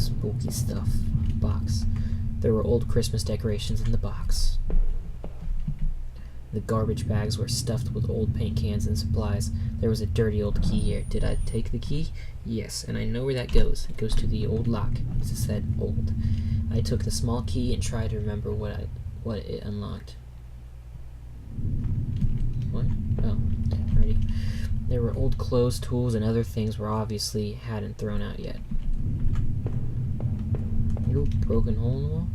Spooky stuff. Box. There were old Christmas decorations in the box. The garbage bags were stuffed with old paint cans and supplies. There was a dirty old key here. Did I take the key? Yes, and I know where that goes. It goes to the old lock, as it said old. I took the small key and tried to remember what it unlocked. What? Oh, alrighty. There were old clothes, tools, and other things we obviously hadn't thrown out yet. Little broken hole in the wall?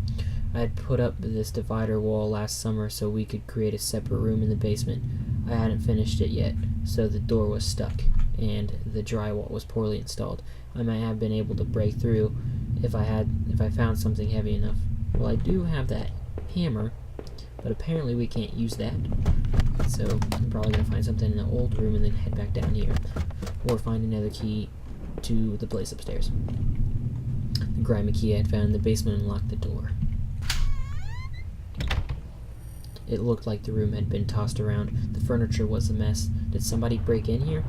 I had put up this divider wall last summer so we could create a separate room in the basement. I hadn't finished it yet, so the door was stuck, and the drywall was poorly installed. I might have been able to break through if I found something heavy enough. Well, I do have that hammer, but apparently we can't use that. So I'm probably gonna find something in the old room and then head back down here, or find another key to the place upstairs. The grimy key I had found in the basement unlocked the door. It looked like the room had been tossed around. The furniture was a mess. Did somebody break in here?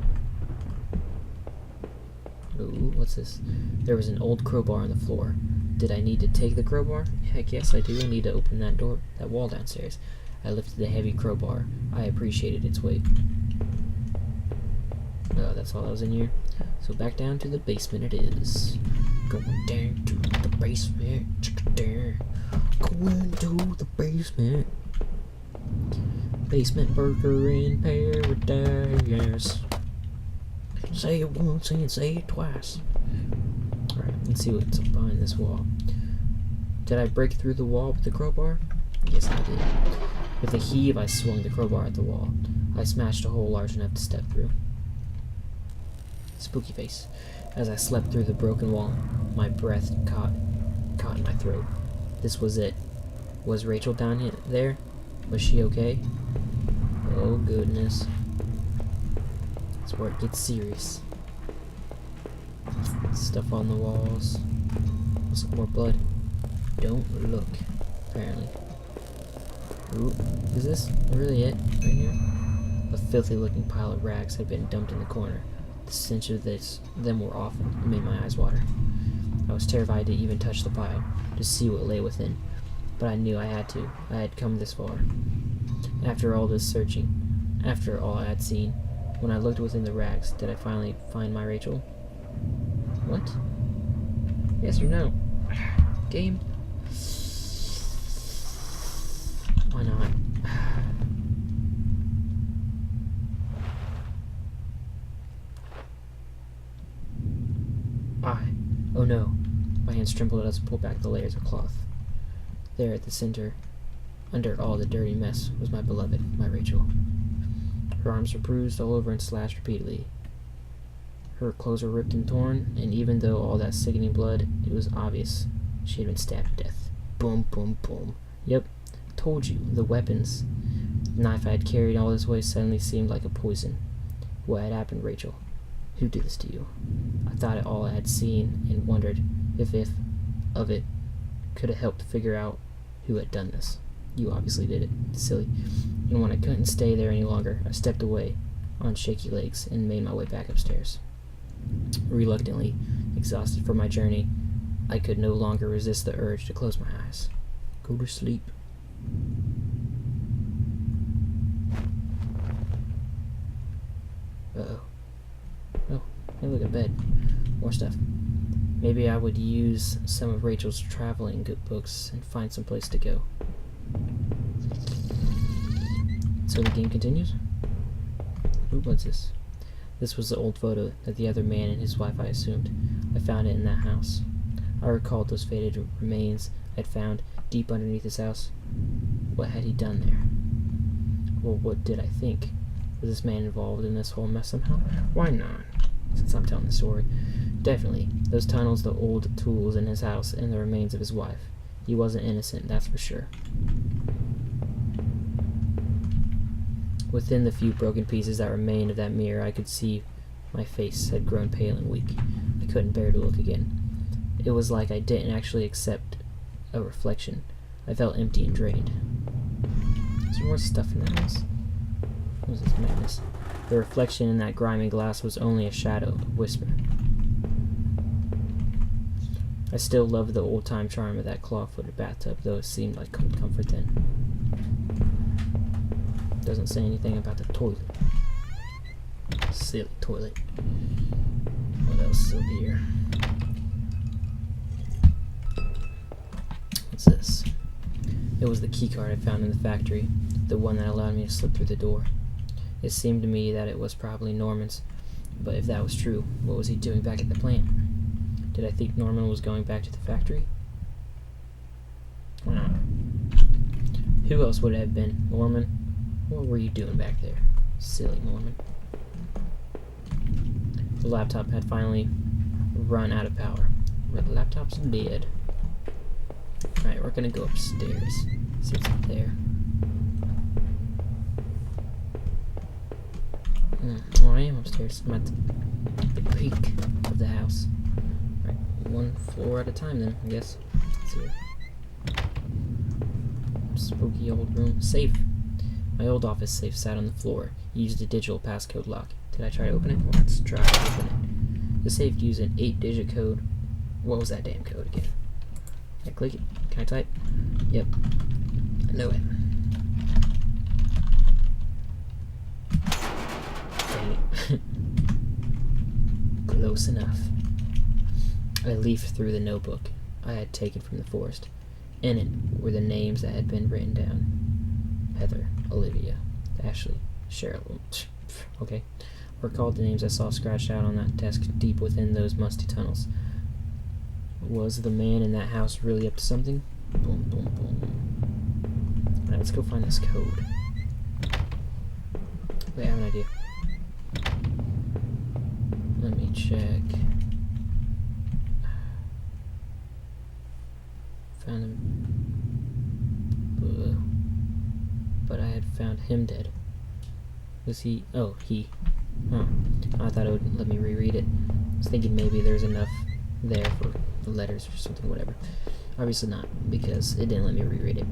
Ooh, what's this? There was an old crowbar on the floor. Did I need to take the crowbar? Heck yes I do. I need to open that door, that wall downstairs. I lifted the heavy crowbar. I appreciated its weight. Oh, that's all that was in here. So back down to the basement it is. Going down to the basement. Going to the basement. Basement burger in paradise. Say it once and say it twice. Alright, let's see what's behind this wall. Did I break through the wall with the crowbar? Yes, I did. With a heave, I swung the crowbar at the wall. I smashed a hole large enough to step through. Spooky face. As I slept through the broken wall, my breath caught in my throat. This was it. Was Rachel down there? Was she okay? Oh goodness. That's where it gets serious. Stuff on the walls. Looks like more blood. Don't look, apparently. Ooh, is this really it, right here? A filthy looking pile of rags had been dumped in the corner. The stench of them were awful. It made my eyes water. I was terrified to even touch the pile, to see what lay within. But I knew I had to. I had come this far. After all this searching, after all I had seen, when I looked within the rags, did I finally find my Rachel? What? Yes or no? Game? Why not? Oh no. My hands trembled as I pulled back the layers of cloth. There at the center, under all the dirty mess, was my beloved, my Rachel. Her arms were bruised all over and slashed repeatedly. Her clothes were ripped and torn, and even though all that sickening blood, it was obvious she had been stabbed to death. Boom, boom, boom. Yep, told you, the weapons. The knife I had carried all this way suddenly seemed like a poison. What had happened, Rachel? Who did this to you? I thought it all I had seen and wondered if of it could have helped figure out who had done this. You obviously did it, silly. And when I couldn't stay there any longer, I stepped away on shaky legs and made my way back upstairs. Reluctantly, exhausted from my journey, I could no longer resist the urge to close my eyes. Go to sleep. Uh-oh. Oh, hey, look, a bed. More stuff. Maybe I would use some of Rachel's traveling books and find some place to go. So the game continues? Ooh, what's this? This was the old photo that the other man and his wife, I assumed. I found it in that house. I recalled those faded remains I'd found deep underneath his house. What had he done there? Well, what did I think? Was this man involved in this whole mess somehow? Why not? Since I'm telling the story. Definitely. Those tunnels, the old tools in his house, and the remains of his wife. He wasn't innocent, that's for sure. Within the few broken pieces that remained of that mirror, I could see my face had grown pale and weak. I couldn't bear to look again. It was like I didn't actually accept a reflection. I felt empty and drained. Is there more stuff in the house? What was this madness? The reflection in that grimy glass was only a shadow, a whisper. I still loved the old-time charm of that claw-footed bathtub, though it seemed like comfort then. Doesn't say anything about the toilet. Silly toilet. What else is over here? What's this? It was the keycard I found in the factory, the one that allowed me to slip through the door. It seemed to me that it was probably Norman's, but if that was true, what was he doing back at the plant? Did I think Norman was going back to the factory? Or not? Who else would it have been? Norman? What were you doing back there? Silly Norman. The laptop had finally run out of power. But the laptop's dead. Alright, we're gonna go upstairs. See what's up there. Oh, I am upstairs. I'm at the peak of the house. Alright, one floor at a time then, I guess. Let's see here. Spooky old room. Safe. My old office safe sat on the floor. Used a digital passcode lock. Did I try to open it? Well, let's try to open it. The safe used an 8-digit code. What was that damn code again? Can I click it? Can I type? Yep. I know it. Dang it. Close enough. I leafed through the notebook I had taken from the forest. In it were the names that had been written down. Heather, Olivia, Ashley, Cheryl. Okay. Recalled the names I saw scratched out on that desk deep within those musty tunnels. Was the man in that house really up to something? Boom, boom, boom. Alright, let's go find this code. Wait, I have an idea. Let me check. Found him. But I had found him dead. Was he? Oh, he. Huh. I thought it would let me reread it. I was thinking maybe there's enough there for the letters or something, whatever. Obviously not, because it didn't let me reread it.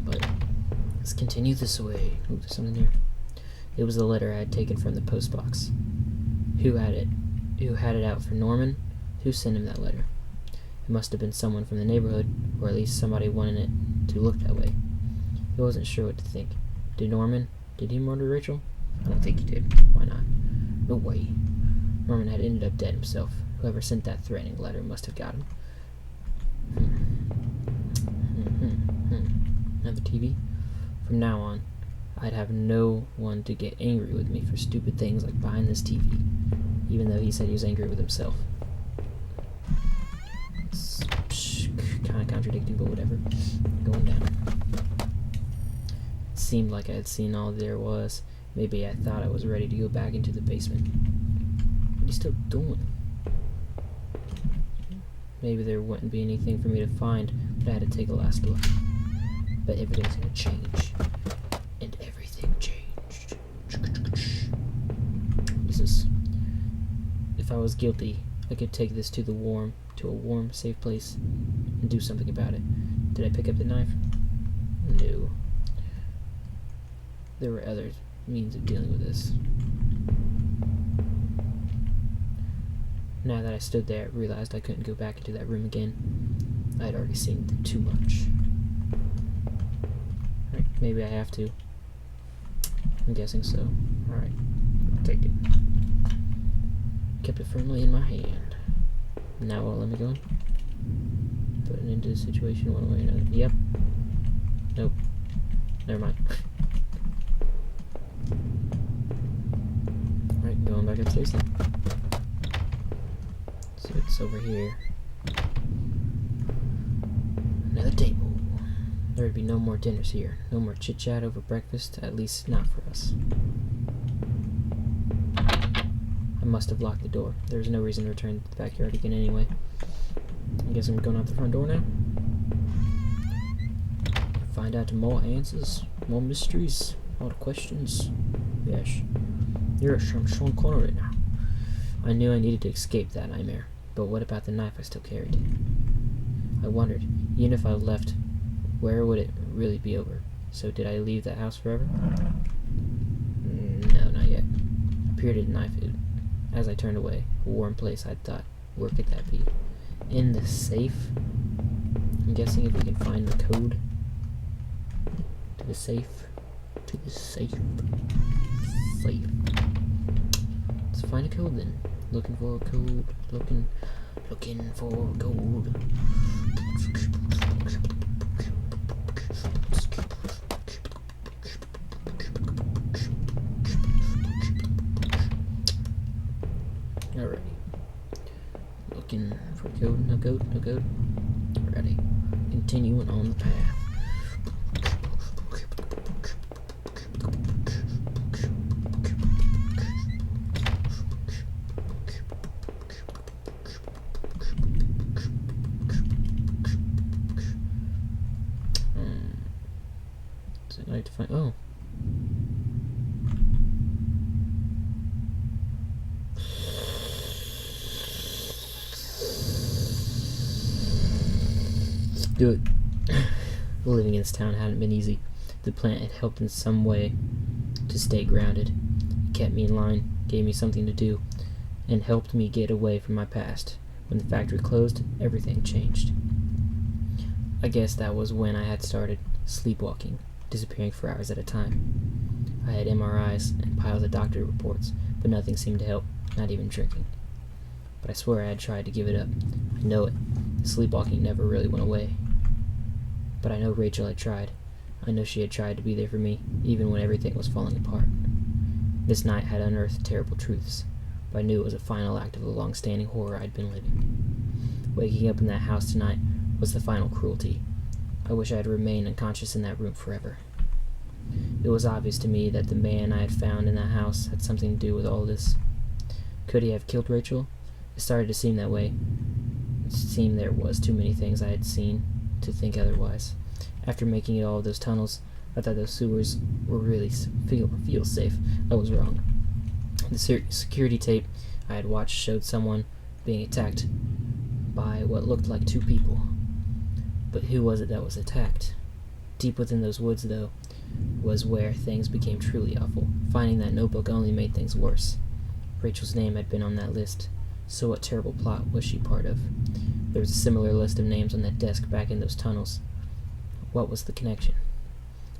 But let's continue this way. Ooh, there's something here. It was the letter I had taken from the post box. Who had it? Who had it out for Norman? Who sent him that letter? It must have been someone from the neighborhood, or at least somebody wanting it to look that way. He wasn't sure what to think. Did he murder Rachel? I don't think he did. Why not? No way. Norman had ended up dead himself. Whoever sent that threatening letter must have got him. Another TV? From now on, I'd have no one to get angry with me for stupid things like buying this TV, even though he said he was angry with himself. It's kind of contradicting, but whatever. Going down. It seemed like I had seen all there was. Maybe I thought I was ready to go back into the basement. What are you still doing? Maybe there wouldn't be anything for me to find, but I had to take a last look. But everything's gonna change. And everything changed. This is... If I was guilty, I could take this to a warm, safe place and do something about it. Did I pick up the knife? No. There were other means of dealing with this. Now that I stood there, I realized I couldn't go back into that room again. I had already seen too much. Right, maybe I have to. I'm guessing so. Alright, I'll take it. Kept it firmly in my hand. Now will it let me go in? Put it into the situation one way or another. Yep. Nope. Never mind. Alright, going back upstairs then. So it's over here. Another table. There would be no more dinners here. No more chit-chat over breakfast, at least not for us. I must have locked the door. There's no reason to return to the backyard again anyway. I guess I'm going out the front door now. Find out more answers, more mysteries, more questions. Yes. Yes, I'm Sean Connery now. I knew I needed to escape that nightmare, but what about the knife I still carried? I wondered, even if I left, where would it really be over? So did I leave that house forever? No, not yet. I peered at the knife as I turned away. A warm place, I thought. Where could that be? in the safe. I'm guessing if we can find the code to the safe. Safe. Let's find a code then. Looking for a code. Looking for a code. Alrighty. Looking for a code. No code. No code. Alrighty. Continuing on the path. I'd like to find. Oh. Let's do it. Living in this town hadn't been easy. The plant had helped in some way to stay grounded. It kept me in line, gave me something to do, and helped me get away from my past. When the factory closed, everything changed. I guess that was when I had started sleepwalking, disappearing for hours at a time. I had MRIs and piles of doctor reports, but nothing seemed to help, not even drinking. But I swear I had tried to give it up. I know it. The sleepwalking never really went away. But I know Rachel had tried. I know she had tried to be there for me, even when everything was falling apart. This night had unearthed terrible truths, but I knew it was a final act of the long-standing horror I'd been living. Waking up in that house tonight was the final cruelty. I wish I had remained unconscious in that room forever. It was obvious to me that the man I had found in that house had something to do with all this. Could he have killed Rachel? It started to seem that way. It seemed there was too many things I had seen to think otherwise. After making it all of those tunnels, I thought those sewers were really feel safe. I was wrong. The security tape I had watched showed someone being attacked by what looked like two people. But who was it that was attacked? Deep within those woods, though, was where things became truly awful. Finding that notebook only made things worse. Rachel's name had been on that list, so what terrible plot was she part of? There was a similar list of names on that desk back in those tunnels. What was the connection?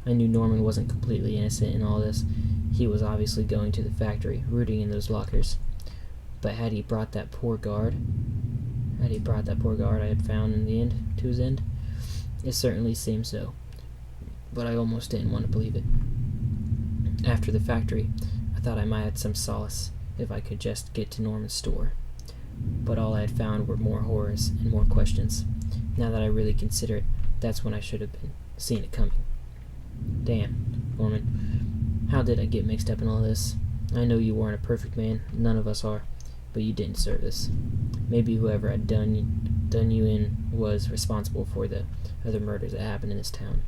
I knew Norman wasn't completely innocent in all this. He was obviously going to the factory, rooting in those lockers. But had he brought that poor guard I had found in the end, to his end? It certainly seemed so. But I almost didn't want to believe it. After the factory, I thought I might have some solace if I could just get to Norman's store. But all I had found were more horrors and more questions. Now that I really consider it, that's when I should have been seen it coming. Damn, Norman, how did I get mixed up in all this? I know you weren't a perfect man, none of us are, but you didn't deserve this. Maybe whoever had done you in was responsible for the other murders that happened in this town.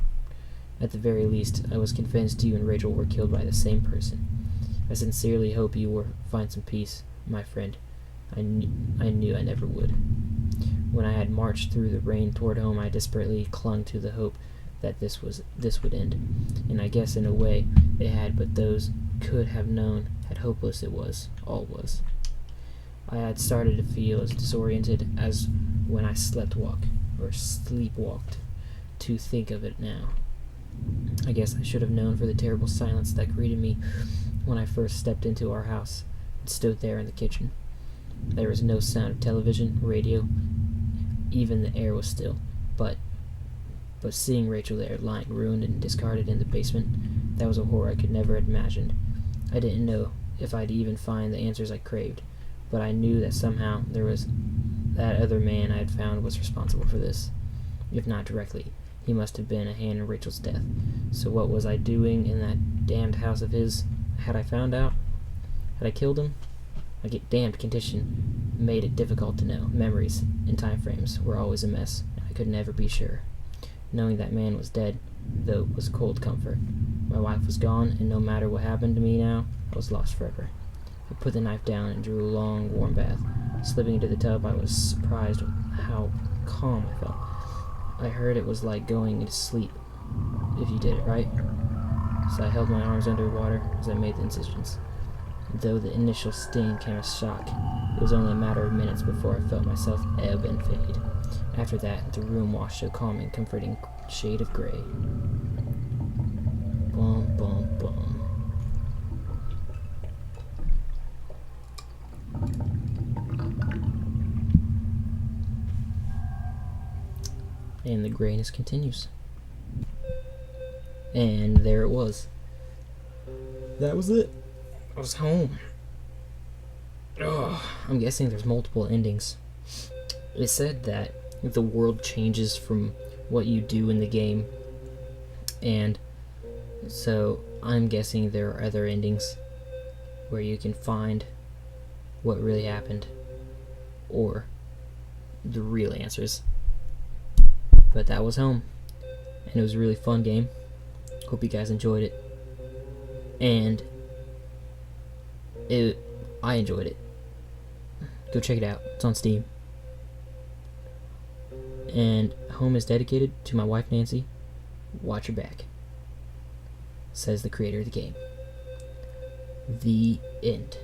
At the very least, I was convinced you and Rachel were killed by the same person. I sincerely hope you will find some peace, my friend. I knew I never would. When I had marched through the rain toward home, I desperately clung to the hope that this would end. And I guess in a way it had, but those could have known how hopeless it was, all was. I had started to feel as disoriented as when I sleepwalked. To think of it now. I guess I should have known for the terrible silence that greeted me when I first stepped into our house and stood there in the kitchen. There was no sound of television, radio, even the air was still, but seeing Rachel there, lying ruined and discarded in the basement, that was a horror I could never have imagined. I didn't know if I'd even find the answers I craved, but I knew that somehow that other man I had found was responsible for this. If not directly, he must have been a hand in Rachel's death. So what was I doing in that damned house of his? Had I found out? Had I killed him? My damned condition made it difficult to know. Memories and time frames were always a mess, and I could never be sure. Knowing that man was dead, though, was cold comfort. My wife was gone, and no matter what happened to me now, I was lost forever. I put the knife down and drew a long, warm bath. Slipping into the tub, I was surprised how calm I felt. I heard it was like going into sleep, if you did it right. So I held my arms under water as I made the incisions. Though the initial sting came as shock, It was only a matter of minutes before I felt myself ebb and fade. After that, the room washed a calming, comforting shade of gray. Bum, bum, bum. And the grayness continues. And there it was. That was it. I was home. I'm guessing there's multiple endings. It said that the world changes from what you do in the game, and so I'm guessing there are other endings where you can find what really happened or the real answers. But that was home, and it was a really fun game. Hope you guys enjoyed it, and I enjoyed it. Go check it out. It's on Steam. And home is dedicated to my wife Nancy. Watch your back, says the creator of the game. The end.